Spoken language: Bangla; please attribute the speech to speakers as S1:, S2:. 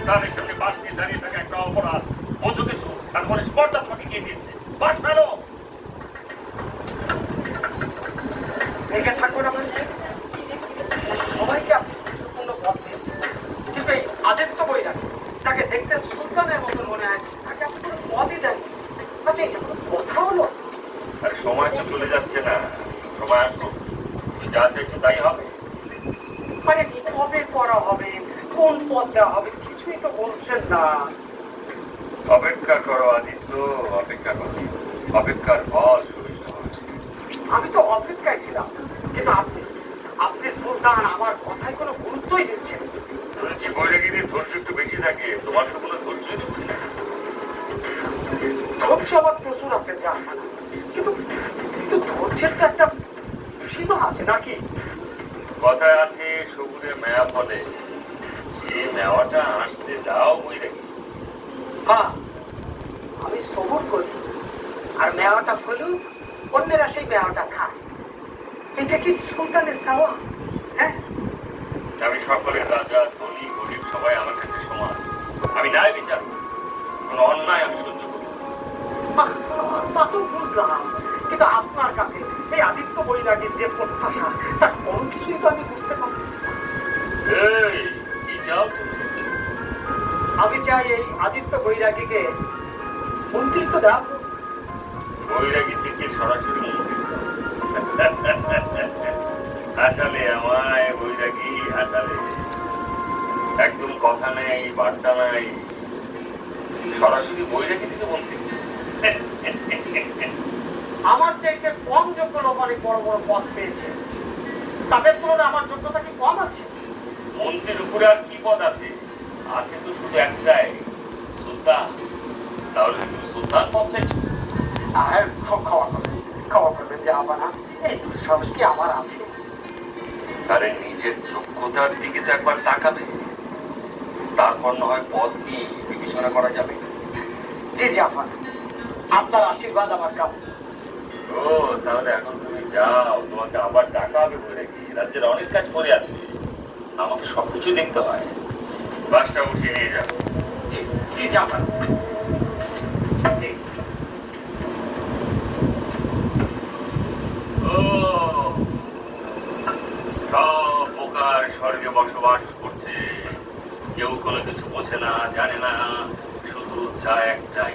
S1: সুলতানের সামনে বাস নিয়ে দাঁড়িয়ে থাকে একটা অপরাধ, বোঝো কিছু? তারপরে স্পর্ধা তোমাকে গিয়ে দিয়েছে, বাট ফেলো।
S2: দেখে থাকবো না মানে? সবাইকে আপনি গুরুত্বপূর্ণ পথ দিয়েছেন, কিন্তু এই আদিত্য বৈরাগী, যাকে দেখতে সুলতানের মতন মনে হয়, তাকে আপনি কোনো পদই দেন। আচ্ছা, এটা কোনো কথা হলো?
S1: আর সময় তো চলে যাচ্ছে না, সময় আসুক, তুমি যা চাইছো তাই হবে।
S2: মানে কবে করা হবে, কোন পদ দেওয়া হবে, কিছুই তো বলছেন না।
S1: অপেক্ষা করো আদিত্য, অপেক্ষা করো, অপেক্ষার ফল সুমিষ্ট হবে।
S2: আমি তো অপেক্ষায় ছিলাম, কিন্তু আপনি আপনি সুলতান আমার কথায় কোনো গুরুত্বই দিচ্ছেন।
S1: শুনেছি বৈরাগীদের ধৈর্য একটু বেশি থাকে, তোমার তো কোনো ধৈর্যই দিচ্ছে না।
S2: ধৈর্য আমার প্রচুর আছে যা, কিন্তু কিন্তু ধৈর্যের তো একটা সীমা আছে নাকি?
S1: কথায় আছে সবুরে মেয়া ফলে, সে মেওয়াটা আসতে দাও বৈরাগী।
S2: হ্যাঁ, আমি সবুর করি, আর মেওয়াটা ফলুক, অন্যেরা সেই মেওয়াটা খায়। এটা কি সুলতানের চাওয়া? হ্যাঁ,
S1: আমি সকলের রাজা, ধনী গরিব সবাই আমার কাছে সমান। আমি ন্যায় বিচার করি, কোনো অন্যায় আমি সহ্য করি না।
S2: তা তো বুঝলাম, কিন্তু আপনার কাছে এই আদিত্য বৈরাগীর যে প্রত্যাশা, তার কোনো কিছুই তো আমি বুঝতে পারতেছি না।
S1: এই, কি চাও তুমি?
S2: আমি চাই এই আদিত্য বৈরাগীকে মন্ত্রিত্ব দেওয়া।
S1: বৈরাগী থেকে সরাসরি মন্ত্রিত্ব? আসলে আমায় বৈরাগী, আসলে একদম কথা নেই, বার্তা নাই, সরাসরি বৈরাগী থেকে মন্ত্রিত্ব?
S2: আমার চাইতে কম যোগ্য লোক অনেক বড় বড় পদ পেয়েছে, তাদের তুলনায় আমার যোগ্যতা কি কম আছে?
S1: মন্ত্রীর উপরে আর কি পদ আছে? আছে তো শুধু একটাই, সুলতান। তাহলে তুমি সুলতান পদ চাইছো?
S2: ক্ষমা করবেন যে আবার এই দুঃসাহস কি আমার আছে?
S1: আরে নিজের যোগ্যতার দিকে তো একবার তাকাবে, তারপর না হয় পদ নিয়ে বিবেচনা করা যাবে।
S2: জি জাফর, আপনার আশীর্বাদ আমার কাম্য।
S1: ও, তাহলে এখন তুমি যাও, তোমাকে আবার ডাকা হবে বৈরাগী। রাজ্যের অনেক কাজ পড়ে আছে, আমাকে সবকিছু দেখতে হয়। বাসটা উঠিয়ে নিয়ে যাও।
S2: জি জি জাফর, জি।
S1: ও, সব প্রকার স্বর্গে বসবাস করছে, কেউ কোনো কিছু বোঝে না, জানে না, শুধু চায় একটাই,